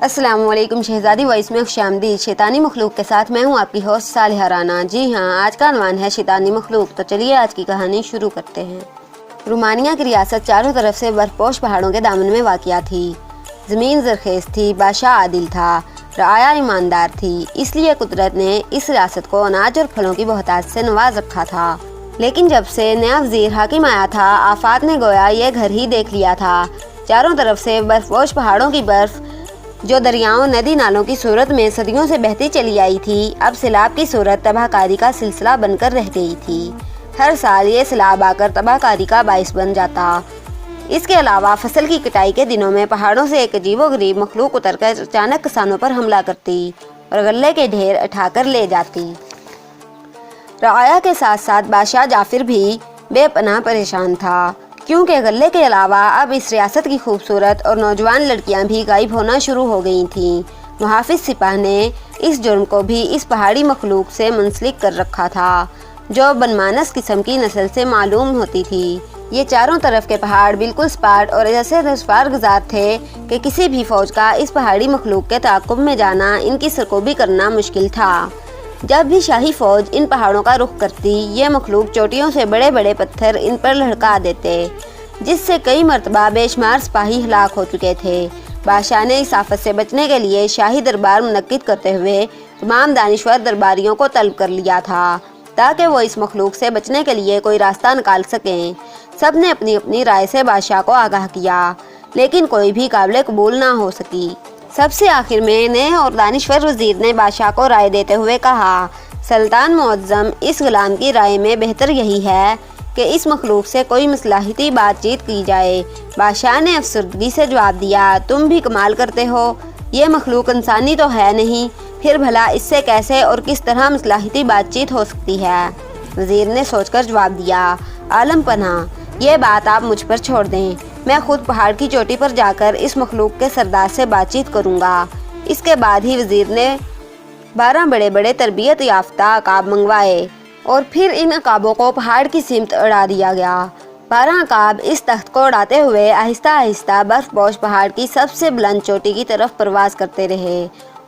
अस्सलाम वालेकुम। शहजादी वॉइस में खुशामदीद। शैतानी मखलूक के साथ मैं हूँ आपकी होस्ट सालिहा राना। जी हाँ, आज का अनवान है शैतानी मखलूक। तो चलिए आज की कहानी शुरू करते हैं। रोमानिया की रियासत चारों तरफ से बर्फपोश पहाड़ों के दामन में वाक़िया थी। ज़मीन ज़रखेज़ थी, बादशाह आदिल था, रआया ईमानदार थी। इसलिए कुदरत ने इस रियासत को अनाज और फलों की बहुतायत से नवाज रखा था। लेकिन जब से नया वज़ीर हाकिम आया था, आफात ने गोया ये घर ही देख लिया था। चारों तरफ से बर्फपोश पहाड़ों की बर्फ़ जो दरियाओं नदी नालों की सूरत में सदियों से बहती चली आई थी, अब सैलाब की सूरत तबाहकारी का सिलसिला बनकर रह गई थी। हर साल ये सैलाब आकर तबाहकारी का बाइस बन जाता। इसके अलावा फसल की कटाई के दिनों में पहाड़ों से एक अजीबोगरीब मखलूक उतरकर अचानक किसानों पर हमला करती और गल्ले के ढेर उठाकर ले जाती। रआया के साथ साथ बादशाह जाफिर भी बेपनाह परेशान था, क्योंकि गले के अलावा अब इस रियासत की खूबसूरत और नौजवान लड़कियां भी गायब होना शुरू हो गई थीं। मुहाफिज सिपाह ने इस जुर्म को भी इस पहाड़ी मखलूक से मुंसलिक कर रखा था, जो बनमानस किस्म की नस्ल से मालूम होती थी। ये चारों तरफ के पहाड़ बिल्कुल सपाट और ऐसे दुश्वार गुजार थे कि किसी भी फौज का इस पहाड़ी मखलूक के ताक़ुब में जाना, इनकी सरकोबी करना मुश्किल था। जब भी शाही फौज इन पहाड़ों का रुख करती, ये मखलूक चोटियों से बड़े बड़े पत्थर इन पर लड़का देते, जिससे कई मरतबा बेशुमार सिपाही हलाक हो चुके थे। बादशाह ने इस आफत से बचने के लिए शाही दरबार मुनक्किद करते हुए तमाम दानिश्वर दरबारियों को तलब कर लिया था, ताकि वो इस मखलूक से बचने के लिए कोई रास्ता निकाल सकें। सब ने अपनी अपनी राय से बादशाह को आगाह किया, लेकिन कोई भी काबिल कबूल ना हो सकी। सबसे आखिर में नए और दानिश्वर वजीर ने बादशाह को राय देते हुए कहा, सुल्तान मुअज्जम, इस गुलाम की राय में बेहतर यही है कि इस मखलूक से कोई मसलाहती बातचीत की जाए। बादशाह ने अफसरदगी से जवाब दिया, तुम भी कमाल करते हो, ये मखलूक इंसानी तो है नहीं, फिर भला इससे कैसे और किस तरह मसलाहती बातचीत हो सकती है। वजीर ने सोचकर जवाब दिया, आलम पनाह, ये बात आप मुझ पर छोड़ दें, मैं खुद पहाड़ की चोटी पर जाकर इस मखलूक के सरदार से बातचीत करूंगा। इसके बाद ही वजीर ने 12 बड़े बड़े तरबियत याफ्ता अकाब मंगवाए और फिर इन अकाबों को पहाड़ की सिमत उड़ा दिया गया। 12 अकाब इस तख्त को उड़ाते हुए आहिस्ता आहिस्ता बर्फपोश पहाड़ की सबसे बुलंद चोटी की तरफ परवाज करते रहे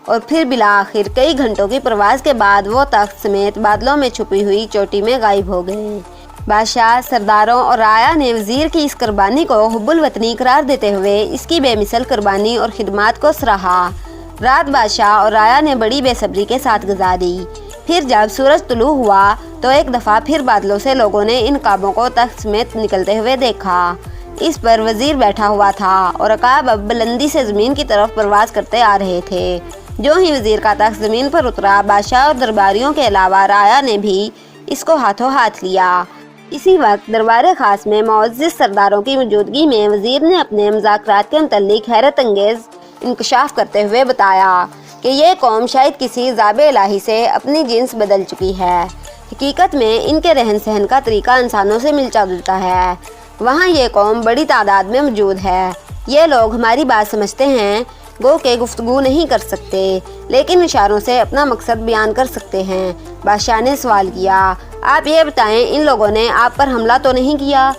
और फिर बिला आखिर कई घंटों की परवाज के बाद वो तख्त समेत बादलों में छुपी हुई चोटी में गायब हो गए। बादशाह, सरदारों और राया ने वजीर की इस कुर्बानी को हुब्बुल वतनी करार देते हुए इसकी बेमिसल कुर्बानी और खिदमात को सराहा। रात बादशाह और राया ने बड़ी बेसब्री के साथ गुजारी। फिर जब सूरज तुलू हुआ तो एक दफ़ा फिर बादलों से लोगों ने इन काबों को तख्त समेत निकलते हुए देखा। इस पर वजीर बैठा हुआ था और अकाब अब बुलंदी से ज़मीन की तरफ परवाज करते आ रहे थे। जो ही वजीर का तख्त ज़मीन पर उतरा, बादशाह और दरबारियों के अलावा राया ने भी इसको हाथों हाथ लिया। इसी वक्त दरबार खास में मुअज़्ज़िज़ सरदारों की मौजूदगी में वजीर ने अपने मुज़ाकरात के मुतल्लिक़ हैरत अंगेज़ इंकशाफ करते हुए बताया कि ये कौम शायद किसी ज़ाबे इलाही से अपनी जिन्स बदल चुकी है। हकीकत में इनके रहन सहन का तरीका इंसानों से मिलता जुलता है। वहाँ ये कौम बड़ी तादाद में मौजूद है। ये लोग हमारी बात समझते हैं, गो के गुफ्तगू नहीं कर सकते, लेकिन इशारों से अपना मकसद बयान कर सकते हैं। बादशाह ने सवाल किया, आप ये बताएं, इन लोगों ने आप पर हमला तो नहीं किया?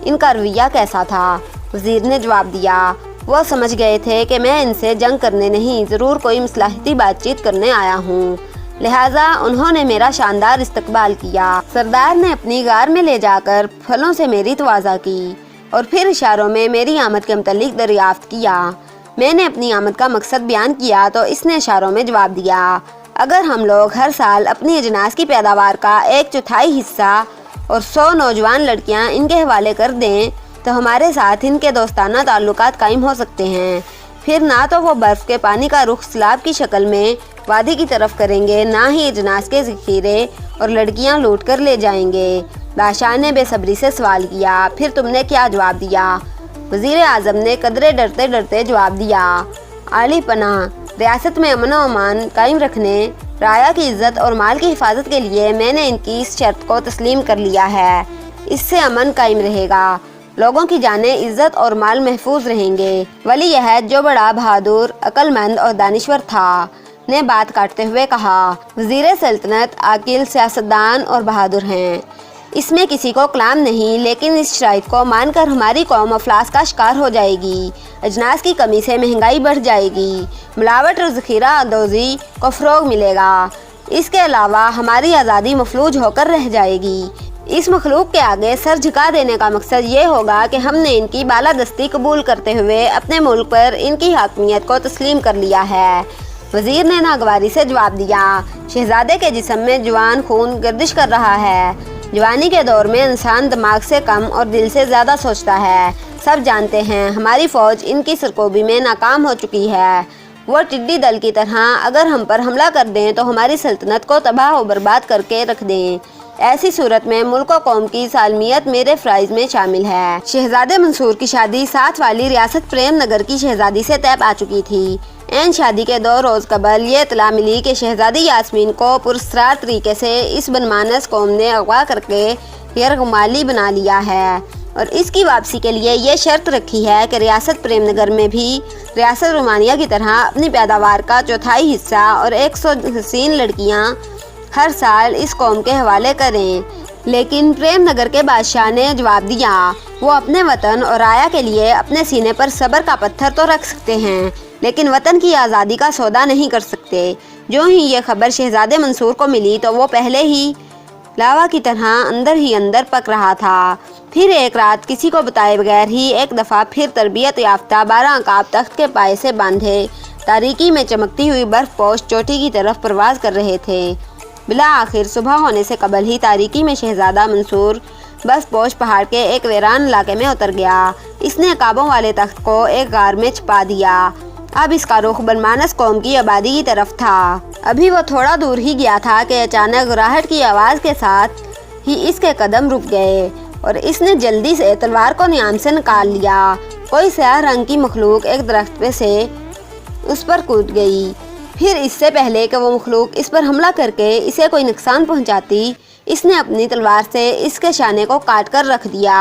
इनका रवैया कैसा था? वजीर ने जवाब दिया, वो समझ गए थे कि मैं इनसे जंग करने नहीं, ज़रूर कोई मसलाहती बातचीत करने आया हूँ, लिहाजा उन्होंने मेरा शानदार इस्तकबाल किया। सरदार ने अपनी गार में ले जाकर फलों से मेरी तवाज़ा की और फिर इशारों में मेरी आमद के मुतल्लिक़ दरियाफ्त किया। मैंने अपनी आमद का मकसद बयान किया तो इसने इशारों में जवाब दिया, अगर हम लोग हर साल अपनी अजनास की पैदावार का 1/4 हिस्सा और 100 नौजवान लड़कियां इनके हवाले कर दें तो हमारे साथ इनके दोस्ताना ताल्लुकात कायम हो सकते हैं। फिर ना तो वो बर्फ़ के पानी का रुख सैलाब की शक्ल में वादी की तरफ करेंगे, ना ही अजनास के ज़ख़ीरे और लड़कियां लूट कर ले जाएंगे। बादशाह ने बेसब्री से सवाल किया, फिर तुमने क्या जवाब दिया? वज़ीर आज़म ने कदरे डरते डरते जवाब दिया, आली पनाह, रियासत में अमन व अमान कायम रखने, राया की इज़्ज़त और माल की हिफाजत के लिए मैंने इनकी इस शर्त को तस्लीम कर लिया है। इससे अमन कायम रहेगा, लोगों की जानें, इज़्ज़त और माल महफूज रहेंगे। वली अहद जो बड़ा बहादुर, अक्लमंद और दानिश्वर था, ने बात काटते हुए कहा, वज़ीर सल्तनत आकिल, सियासतदान और बहादुर हैं। اس میں کسی کو کلام نہیں، لیکن اس شرائط کو مان کر ہماری قوم افلاس کا شکار ہو جائے گی۔ اجناس کی کمی سے مہنگائی بڑھ جائے گی، ملاوٹ اور ذخیرہ اندوزی کو فروغ ملے گا۔ اس کے علاوہ ہماری آزادی مفلوج ہو کر رہ جائے گی۔ اس مخلوق کے آگے سر جھکا دینے کا مقصد یہ ہوگا کہ ہم نے ان کی بالادستی قبول کرتے ہوئے اپنے ملک پر ان کی حاکمیت کو تسلیم کر لیا ہے۔ وزیر نے ناگواری سے جواب دیا، شہزادے کے جسم میں جوان خون گردش کر رہا ہے۔ جوانی کے دور میں انسان دماغ سے کم اور دل سے زیادہ سوچتا ہے۔ سب جانتے ہیں ہماری فوج ان کی سرکوبی میں ناکام ہو چکی ہے۔ وہ ٹڈی دل کی طرح اگر ہم پر حملہ کر دیں تو ہماری سلطنت کو تباہ و برباد کر کے رکھ دیں۔ ایسی صورت میں ملک و قوم کی سالمیت میرے فرائض میں شامل ہے۔ شہزادے منصور کی شادی ساتھ والی ریاست پریم نگر کی شہزادی سے طے پا چکی تھی۔ عین شادی کے 2 روز قبل یہ اطلاع ملی کہ شہزادی یاسمین کو پراسرار طریقے سے اس بدمانس قوم نے اغوا کر کے یرغمالی بنا لیا ہے اور اس کی واپسی کے لیے یہ شرط رکھی ہے کہ ریاست پریم نگر میں بھی ریاست رومانیہ کی طرح اپنی پیداوار کا 1/4 حصہ اور 100 حسین لڑکیاں ہر سال اس قوم کے حوالے کریں۔ لیکن پریم نگر کے بادشاہ نے جواب دیا، وہ اپنے وطن اور رایا کے لیے اپنے سینے پر صبر کا پتھر تو رکھ سکتے ہیں، لیکن وطن کی آزادی کا سودا نہیں کر سکتے۔ جو ہی یہ خبر شہزادے منصور کو ملی تو وہ پہلے ہی لاوا کی طرح اندر ہی اندر پک رہا تھا۔ پھر ایک رات کسی کو بتائے بغیر ہی ایک دفعہ پھر تربیت یافتہ 12 عقاب تخت کے پائے سے باندھے تاریکی میں چمکتی ہوئی برف پوش چوٹی کی طرف پرواز کر رہے تھے۔ بالآخر صبح ہونے سے قبل ہی تاریکی میں شہزادہ منصور برف پوش پہاڑ کے ایک ویران علاقے میں اتر گیا۔ اس نے عقابوں والے تخت کو ایک غار میں چھپا دیا۔ اب اس کا رخ بدمانس قوم کی آبادی کی طرف تھا۔ ابھی وہ تھوڑا دور ہی گیا تھا کہ اچانک گراہٹ کی آواز کے ساتھ ہی اس کے قدم رک گئے اور اس نے جلدی سے تلوار کو نیام سے نکال لیا۔ کوئی سیاہ رنگ کی مخلوق ایک درخت پہ سے اس پر کود گئی۔ پھر اس سے پہلے کہ وہ مخلوق اس پر حملہ کر کے اسے کوئی نقصان پہنچاتی، اس نے اپنی تلوار سے اس کے شانے کو کاٹ کر رکھ دیا۔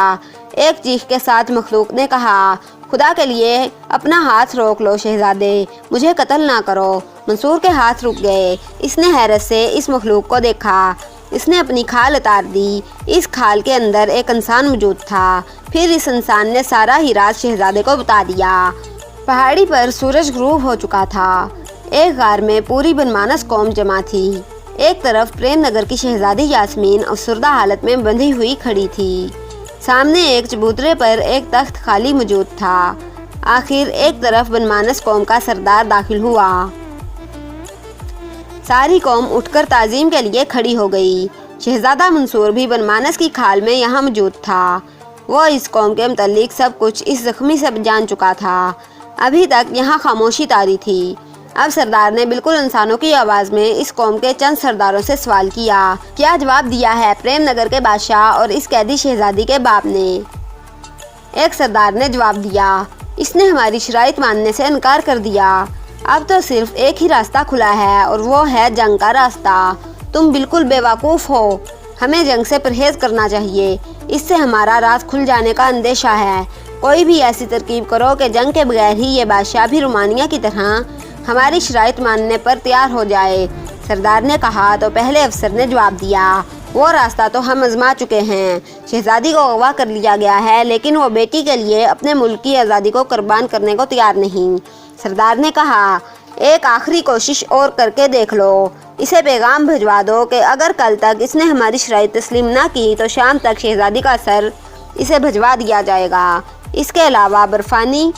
ایک چیخ کے ساتھ مخلوق نے کہا، خدا کے لیے اپنا ہاتھ روک لو شہزادے، مجھے قتل نہ کرو۔ منصور کے ہاتھ رک گئے۔ اس نے حیرت سے اس مخلوق کو دیکھا۔ اس نے اپنی کھال اتار دی۔ اس کھال کے اندر ایک انسان موجود تھا۔ پھر اس انسان نے سارا ہی راز شہزادے کو بتا دیا۔ پہاڑی پر سورج غروب ہو چکا تھا۔ ایک غار میں پوری بدمانس قوم جمع تھی۔ ایک طرف پریم نگر کی شہزادی یاسمین افسردہ حالت میں بندھی ہوئی کھڑی تھی۔ سامنے ایک چبوترے پر ایک تخت خالی موجود تھا۔ آخر ایک طرف بدمانس قوم کا سردار داخل ہوا۔ ساری قوم اٹھ کر تعظیم کے لیے کھڑی ہو گئی۔ شہزادہ منصور بھی بدمانس کی کھال میں یہاں موجود تھا۔ وہ اس قوم کے متعلق سب کچھ اس زخمی سے جان چکا تھا۔ ابھی تک یہاں خاموشی طاری تھی۔ اب سردار نے بالکل انسانوں کی آواز میں اس قوم کے چند سرداروں سے سوال کیا، کیا جواب دیا ہے پریم نگر کے بادشاہ اور اس قیدی شہزادی کے باپ نے؟ ایک سردار نے جواب دیا، اس نے ہماری شرائط ماننے سے انکار کر دیا۔ اب تو صرف ایک ہی راستہ کھلا ہے اور وہ ہے جنگ کا راستہ۔ تم بالکل بے وقوف ہو، ہمیں جنگ سے پرہیز کرنا چاہیے، اس سے ہمارا راز کھل جانے کا اندیشہ ہے۔ کوئی بھی ایسی ترکیب کرو کہ جنگ کے بغیر ہی یہ بادشاہ بھی رومانیہ کی طرح ہماری شرائط ماننے پر تیار ہو جائے۔ سردار نے کہا تو پہلے افسر نے جواب دیا، وہ راستہ تو ہم آزما چکے ہیں۔ شہزادی کو اغوا کر لیا گیا ہے، لیکن وہ بیٹی کے لیے اپنے ملک کی آزادی کو قربان کرنے کو تیار نہیں۔ سردار نے کہا، ایک آخری کوشش اور کر کے دیکھ لو، اسے پیغام بھجوا دو کہ اگر کل تک اس نے ہماری شرائط تسلیم نہ کی تو شام تک شہزادی کا سر اسے بھجوا دیا جائے گا۔ اس کے علاوہ برفانی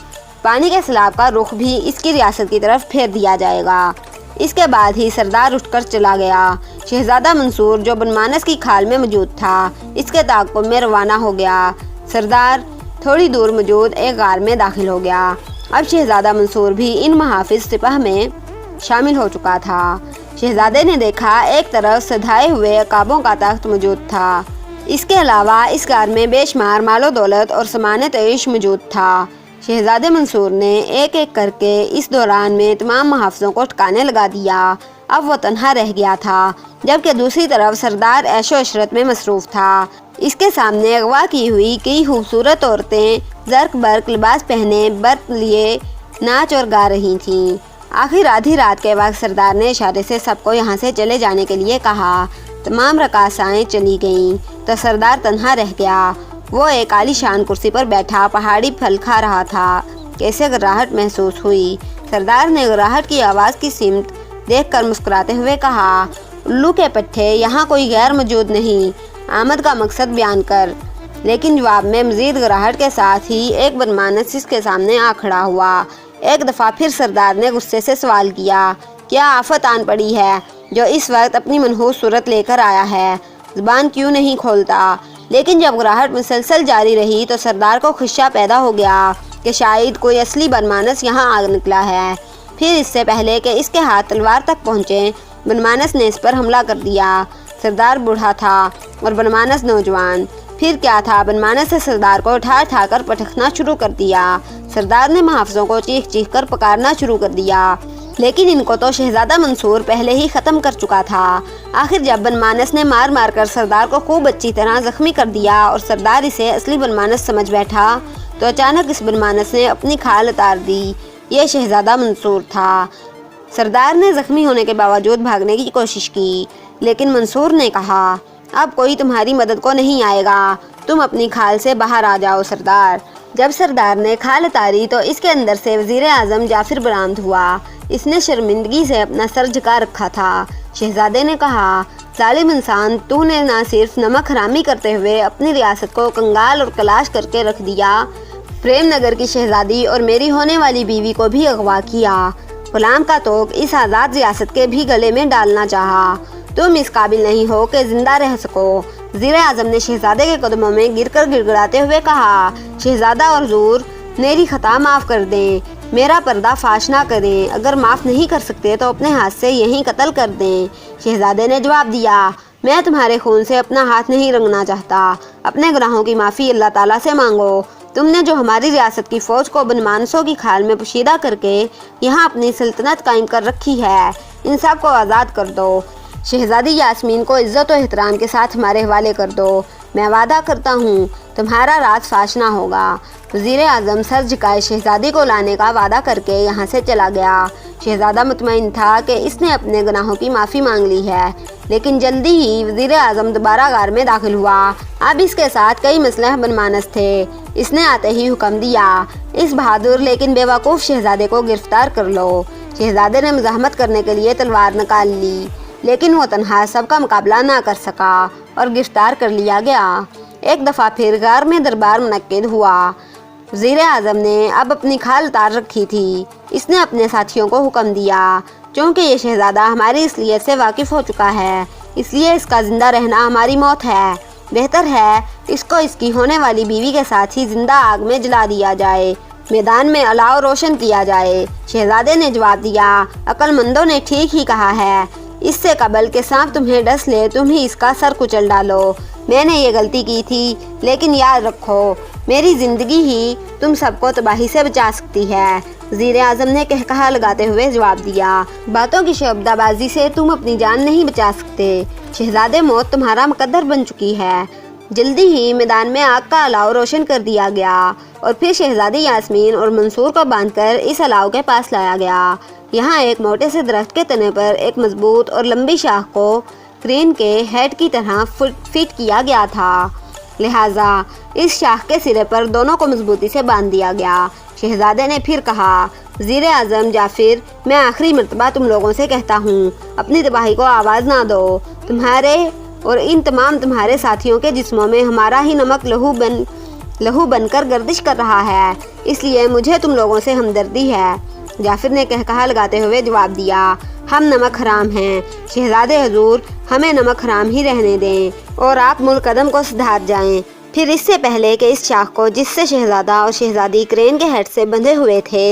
پانی کے سیلاب کا رخ بھی اس کی ریاست کی طرف پھیر دیا جائے گا۔ اس کے بعد ہی سردار اٹھ کر چلا گیا۔ شہزادہ منصور جو بدمانس کی کھال میں موجود تھا، اس کے تعاقب میں روانہ ہو گیا۔ سردار تھوڑی دور موجود ایک غار میں داخل ہو گیا۔ اب شہزادہ منصور بھی ان محافظ سپاہ میں شامل ہو چکا تھا۔ شہزادے نے دیکھا ایک طرف سدھائے ہوئے عقابوں کا تخت موجود تھا۔ اس کے علاوہ اس غار میں بے شمار مال و دولت اور سامان تعیش موجود تھا۔ شہزادے منصور نے ایک ایک کر کے اس دوران میں تمام محافظوں کو ٹھکانے لگا دیا۔ اب وہ تنہا رہ گیا تھا، جبکہ دوسری طرف سردار عیش و عشرت میں مصروف تھا۔ اس کے سامنے اغوا کی ہوئی کئی خوبصورت عورتیں زرق برق لباس پہنے برق لیے ناچ اور گا رہی تھیں۔ آخر آدھی رات کے وقت سردار نے اشارے سے سب کو یہاں سے چلے جانے کے لیے کہا۔ तमाम रकासाएं चली गईं तो सरदार तन्हा रह गया। वो एक आलीशान कुर्सी पर बैठा पहाड़ी फल खा रहा था। कैसे घबराहट महसूस हुई। सरदार ने घबराहट की आवाज़ की सिमत देखकर मुस्कुराते हुए कहा, उल्लू के पट्टे, यहाँ कोई गैर मौजूद नहीं, आमद का मकसद बयान कर। लेकिन जवाब में मजीद घबराहट के साथ ही एक बनमानस इसके सामने आ खड़ा हुआ। एक दफ़ा फिर सरदार ने गुस्से से सवाल किया, क्या आफत आन पड़ी है जो इस वक्त अपनी मनहूस सूरत लेकर आया है? ज़ुबान क्यों नहीं खोलता? लेकिन जब घबराहट मुसलसल जारी रही तो सरदार को खदशा पैदा हो गया कि शायद कोई असली बनमानस यहाँ आ निकला है। फिर इससे पहले कि इसके हाथ तलवार तक पहुँचे, बनमानस ने इस पर हमला कर दिया। सरदार बूढ़ा था और बनमानस नौजवान। फिर क्या था, बनमानस से सरदार को उठा कर पटकना शुरू कर दिया। सरदार ने मुहाफ़िज़ों को चीख चीख कर पुकारना शुरू कर दिया, लेकिन इनको तो शहजादा मंसूर पहले ही ख़त्म कर चुका था। आखिर जब बनमानस ने मार मार कर सरदार को खूब अच्छी तरह ज़ख्मी कर दिया और सरदार इसे असली बनमानस समझ बैठा, तो अचानक इस बनमानस ने अपनी खाल उतार दी। ये शहजादा मंसूर था। सरदार ने ज़ख्मी होने के बावजूद भागने की कोशिश की, लेकिन मंसूर ने कहा, अब कोई तुम्हारी मदद को नहीं आएगा, तुम अपनी खाल से बाहर आ जाओ सरदार। जब सरदार ने खाल उतारी तो इसके अंदर से वज़ीर आज़म जाफिर बरामद हुआ। इसने शर्मिंदगी से अपना सर झुका रखा था। शहजादे ने कहा, जालिम इंसान, तूने न सिर्फ नमक हरामी करते हुए अपनी रियासत को कंगाल और कलाश करके रख दिया, प्रेम नगर की शहजादी और मेरी होने वाली बीवी को भी अगवा किया। गुलाम का तोक इस आज़ाद रियासत के भी गले में डालना चाहा। तुम इस काबिल नहीं हो कि जिंदा रह सको। वज़ीर आज़म ने शहजादे के कदमों में गिरकर गिड़गिड़ाते हुए कहा, शहजादा और हुज़ूर, मेरी खता माफ़ कर दें, मेरा पर्दा फाश ना करें। अगर माफ़ नहीं कर सकते तो अपने हाथ से यहीं कत्ल कर दें। शहजादे ने जवाब दिया, मैं तुम्हारे खून से अपना हाथ नहीं रंगना चाहता। अपने गुनाहों की माफ़ी अल्लाह ताला से मांगो। तुमने जो हमारी रियासत की फ़ौज को बनमानसों की खाल में पोशीदा करके यहाँ अपनी सल्तनत कायम कर रखी है, इन सब को आज़ाद कर दो। शहजादी यास्मीन को इज़्ज़त और एहतराम के साथ हमारे हवाले कर दो। मैं वादा करता हूँ तुम्हारा राज फाश ना होगा। वज़ीर आज़म सर झुकाए शहजादी को लाने का वादा करके यहाँ से चला गया। शहजादा मुतमईन था कि इसने अपने गुनाहों की माफ़ी मांग ली है, लेकिन जल्दी ही वज़ीर आज़म दोबारा गार में दाखिल हुआ। अब इसके साथ कई मसलह बनमानस थे। इसने आते ही हुक्म दिया, इस बहादुर लेकिन बेवकूफ़ शहजादे को गिरफ्तार कर लो। शहजादे ने मुज़ाहमत करने के लिए तलवार निकाल ली, लेकिन वो तन्हा सबका मुकाबला ना कर सका और गिरफ्तार कर लिया गया। एक दफ़ा फिर गार में दरबार मुनक्किद हुआ। वज़ीर आज़म ने अब अपनी खाल उतार रखी थी। इसने अपने साथियों को हुक्म दिया, क्योंकि ये शहज़ादा हमारी इसलियत से वाकिफ़ हो चुका है, इसलिए इसका ज़िंदा रहना हमारी मौत है। बेहतर है इसको इसकी होने वाली बीवी के साथ ही ज़िंदा आग में जला दिया जाए, मैदान में अलाव रोशन किया जाए। शहज़ादे ने जवाब दिया, अक्लमंदों ने ठीक ही कहा है। इससे कबल के सांप तुम्हें डस ले, तुम ही इसका सर कुचल डालो। मैंने ये गलती की थी, लेकिन याद रखो, मेरी ज़िंदगी ही तुम सबको तबाही से बचा सकती है। वज़ीर आज़म ने कहकहा लगाते हुए जवाब दिया, बातों की शब्दाबाजी से तुम अपनी जान नहीं बचा सकते। शहज़ादे, मौत तुम्हारा मुकद्दर बन चुकी है। जल्दी ही मैदान में आग का अलाव रोशन कर दिया गया और फिर शहज़ादी यास्मीन और मंसूर को बांधकर इस अलाव के पास लाया गया। यहाँ एक मोटे से दरख्त के तने पर एक मजबूत और लंबी शाख को क्रेन के हेड की तरह फिट किया गया था, लिहाजा इस शाख के सिरे पर दोनों को मजबूती से बांध दिया गया। शहजादे ने फिर कहा, वज़ीर आज़म जाफिर, मैं आखिरी मर्तबा तुम लोगों से कहता हूँ, अपनी तबाही को आवाज़ ना दो। तुम्हारे और इन तमाम तुम्हारे साथियों के जिस्मों में हमारा ही नमक लहू बनकर गर्दिश कर रहा है, इसलिए मुझे तुम लोगों से हमदर्दी है। जाफिर ने कहकहा लगाते हुए जवाब दिया, हम नमक हराम हैं। शहजादे हुजूर, हमें नमक हराम ही रहने दें और आप मुल्कदम को सुधार जाएं। फिर इससे पहले कि इस शाख को जिससे शहजादा और शहजादी क्रेन के हेड से बंधे हुए थे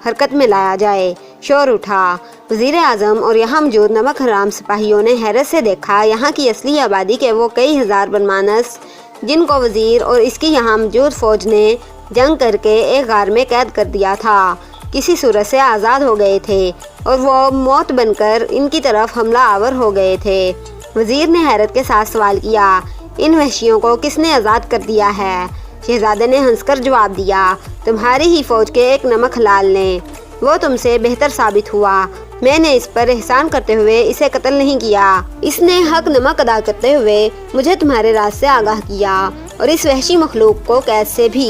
हरकत में लाया जाए, शोर उठा। वज़ीर आज़म और यहाँ मौजूद नमक हराम सिपाहियों ने हैरत से देखा यहाँ की असली आबादी के वो कई हज़ार बनमानस, जिनको वज़ीर और इसकी यहाँ मौजूद फ़ौज ने जंग करके एक गार में कैद कर दिया था, किसी सूरत से आज़ाद हो गए थे और वो मौत बनकर इनकी तरफ हमला आवर हो गए थे। वज़ीर ने हैरत के साथ सवाल किया, इन वहशियों को किसने आज़ाद कर दिया है? शहजादे ने हंसकर जवाब दिया, तुम्हारी ही फ़ौज के एक नमक हलाल ने। वो तुमसे बेहतर साबित हुआ। मैंने इस पर एहसान करते हुए इसे कत्ल नहीं किया। इसने हक नमक अदा करते हुए मुझे तुम्हारे राज से आगाह किया और इस वहशी मखलूक को कैद से भी।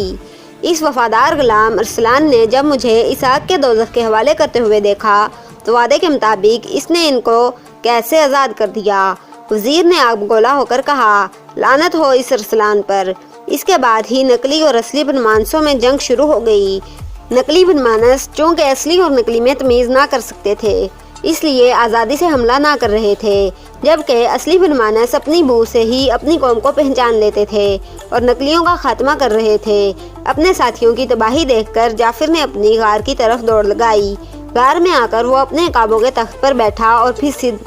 इस वफादार गुलाम अरसलान ने जब मुझे इस आग के दोज़ख के हवाले करते हुए देखा तो वादे के मुताबिक इसने इनको कैद से आज़ाद कर दिया। वज़ीर ने आगबगोला होकर कहा, लानत हो इस अरसलान पर। इसके बाद ही नकली और असली बनमानसों में जंग शुरू हो गई। नकली बनमानस चूँकि असली और नकली में तमीज़ ना कर सकते थे, इसलिए आज़ादी से हमला ना कर रहे थे, जबकि असली बनमानस अपनी बू से ही अपनी कौम को पहचान लेते थे और नकलियों का खात्मा कर रहे थे। अपने साथियों की तबाही देखकर जाफिर ने अपनी गार की तरफ दौड़ लगाई। गार में आकर वो अपने अकाबों के तख्त पर बैठा और फिर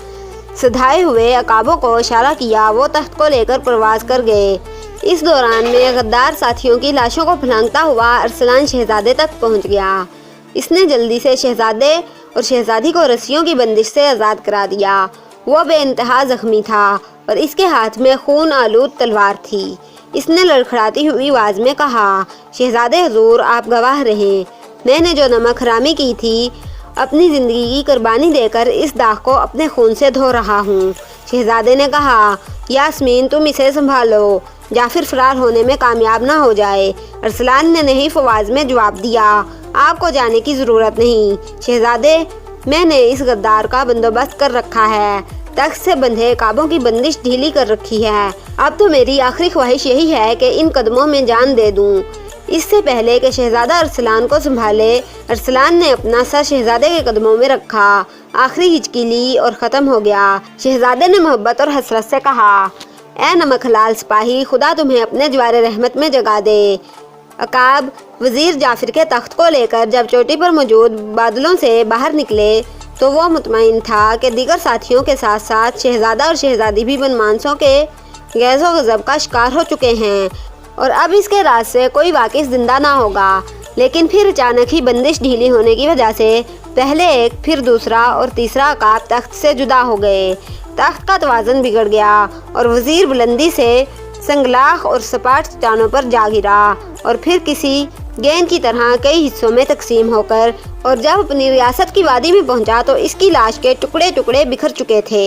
सिधाए हुए अकाबों को इशारा किया। वो तख्त को लेकर परवाज कर गए। इस दौरान में गद्दार साथियों की लाशों को फलांगता हुआ अरसलान शहजादे तक पहुंच गया। इसने जल्दी से शहजादे और शहजादी को रस्सियों की बंदिश से आज़ाद करा दिया। वो बेइंतहा जख्मी था और इसके हाथ में खून आलूद तलवार थी। इसने लड़खड़ाती हुई आवाज़ में कहा, शहजादे हुजूर, आप गवाह रहें। मैंने जो नमक हरामी की थी, अपनी ज़िंदगी की कुर्बानी देकर इस दाग को अपने खून से धो रहा हूँ। शहजादे ने कहा, यास्मीन, तुम इसे संभालो, जाफिर फरार होने में कामयाब ना हो जाए। अरसलान ने नहीं फवाज में जवाब दिया, आपको जाने की ज़रूरत नहीं शहजादे, मैंने इस गद्दार का बंदोबस्त कर रखा है। तख्त से बंधे काबों की बंदिश ढीली कर रखी है। अब तो मेरी आखिरी ख्वाहिश यही है कि इन कदमों में जान दे दूं। इससे पहले कि शहजादा अरसलान को संभाले, अरसलान ने अपना सर शहजादे के कदमों में रखा, आखिरी हिचकी ली और ख़त्म हो गया। शहजादे ने मोहब्बत और हसरत से कहा, ए नमक हलाल सिपाही, खुदा तुम्हें अपने ज्वारे रहमत में जगा दे। अकाब वज़ीर जाफिर के तख्त को लेकर जब चोटी पर मौजूद बादलों से बाहर निकले तो वो मुतमईन था कि दीगर साथियों के साथ साथ शहजादा और शहजादी भी बनमानसों के गैज़ो गज़ब का शिकार हो चुके हैं और अब इसके राज से कोई वाकिफ जिंदा ना होगा। लेकिन फिर अचानक ही बंदिश ढीली होने की वजह से पहले एक, फिर दूसरा और तीसरा अकाब तख्त से जुदा हो गए। तख्त का तवाज़ुन बिगड़ गया और वज़ीर बुलंदी से संगलाख और सपाट चट्टानों पर जा गिरा और फिर किसी गेंद की तरह कई हिस्सों में तकसीम होकर और जब अपनी रियासत की वादी में पहुंचा तो इसकी लाश के टुकड़े टुकड़े बिखर चुके थे।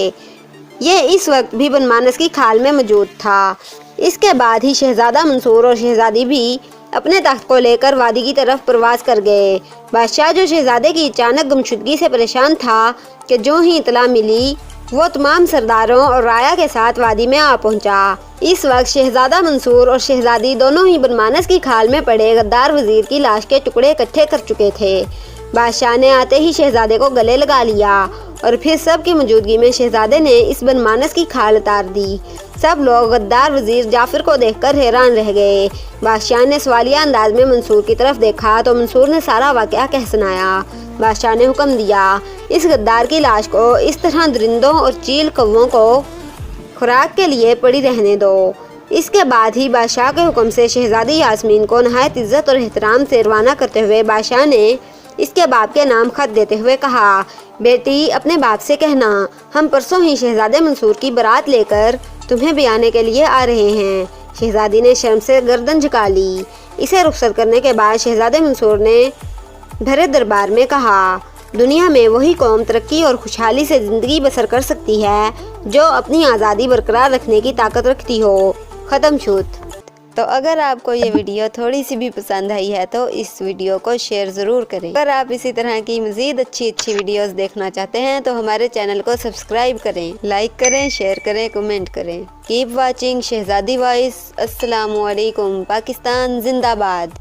ये इस वक्त भी बनमानस की खाल में मौजूद था। इसके बाद ही शहजादा मंसूर और शहजादी भी अपने तख्त को लेकर वादी की तरफ प्रवास कर गए। बादशाह, जो शहजादे की अचानक गुमशुदगी से परेशान था कि जो ही इतला मिली, वो तमाम सरदारों और राया के साथ वादी में आ पहुंचा। इस वक्त शहजादा मंसूर और शहजादी दोनों ही बनमानस की खाल में पड़े गद्दार वजीर की लाश के टुकड़े इकट्ठे कर चुके थे। बादशाह ने आते ही शहजादे को गले लगा लिया और फिर सब की मौजूदगी में शहजादे ने इस बनमानस की खाल उतार दी। सब लोग गद्दार वजीर जाफिर को देखकर हैरान रह गए। बादशाह ने सवालिया अंदाज में मंसूर की तरफ देखा तो मंसूर ने सारा वाक़या कह सुनाया। बादशाह ने हुक्म दिया, इस गद्दार की लाश को इस तरह दरिंदों और चील कौवों को खुराक के लिए पड़ी रहने दो। इसके बाद ही बादशाह के हुक्म से शहजादी यास्मीन को नहायत इज्जत और एहतराम से रवाना करते हुए बादशाह ने इसके बाप के नाम खत देते हुए कहा, बेटी, अपने बाप से कहना हम परसों ही शहजादे मंसूर की बारात लेकर तुम्हें ब्याने के लिए आ रहे हैं। शहजादी ने शर्म से गर्दन झुका ली। इसे रुखसत करने के बाद शहजादे मंसूर ने भरे दरबार में कहा, दुनिया में वही कौम तरक्की और खुशहाली से ज़िंदगी बसर कर सकती है जो अपनी आज़ादी बरकरार रखने की ताकत रखती हो। ख़त्म छूत। तो अगर आपको ये वीडियो थोड़ी सी भी पसंद आई है तो इस वीडियो को शेयर ज़रूर करें। अगर आप इसी तरह की मज़ीद अच्छी वीडियोस देखना चाहते हैं तो हमारे चैनल को सब्सक्राइब करें, लाइक करें, शेयर करें, कमेंट करें। कीप वाचिंग शहजादी वॉइस। अस्सलामु अलैकुम। पाकिस्तान जिंदाबाद।